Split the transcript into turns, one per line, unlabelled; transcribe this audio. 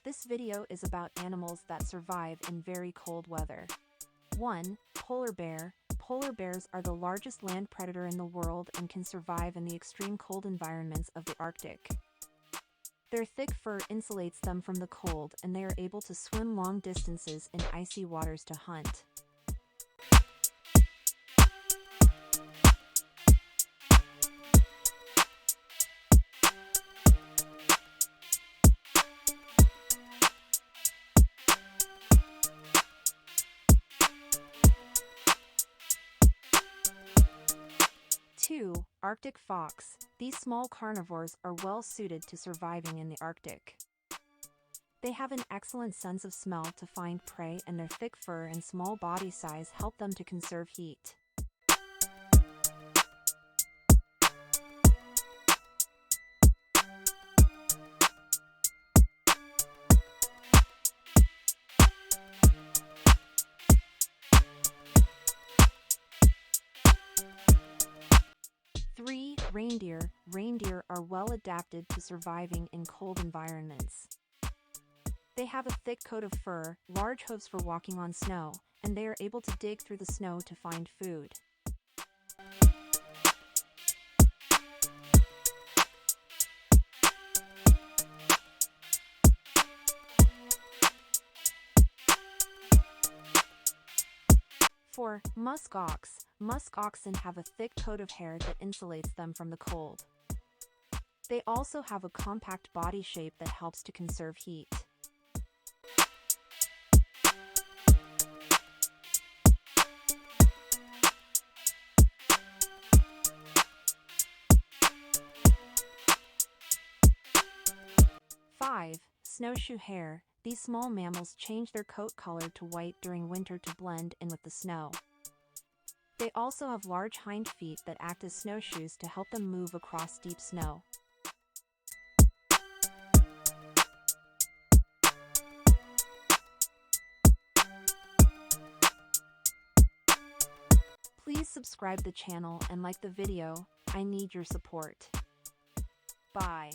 This video is about animals that survive in very cold weather. 1. Polar bear. Polar bears are the largest land predator in the world and can survive in the extreme cold environments of the Arctic. Their thick fur insulates them from the cold, and they are able to swim long distances in icy waters to hunt. 2. Arctic fox. These small carnivores are well suited to surviving in the Arctic. They have an excellent sense of smell to find prey, and their thick fur and small body size help them to conserve heat. 3. Reindeer. Reindeer are well adapted to surviving in cold environments. They have a thick coat of fur, large hooves for walking on snow, and they are able to dig through the snow to find food. 4. Musk ox. Musk oxen have a thick coat of hair that insulates them from the cold. They also have a compact body shape that helps to conserve heat. 5. Snowshoe hare. These small mammals change their coat color to white during winter to blend in with the snow. They also have large hind feet that act as snowshoes to help them move across deep snow. Please subscribe the channel and like the video. I need your support. Bye.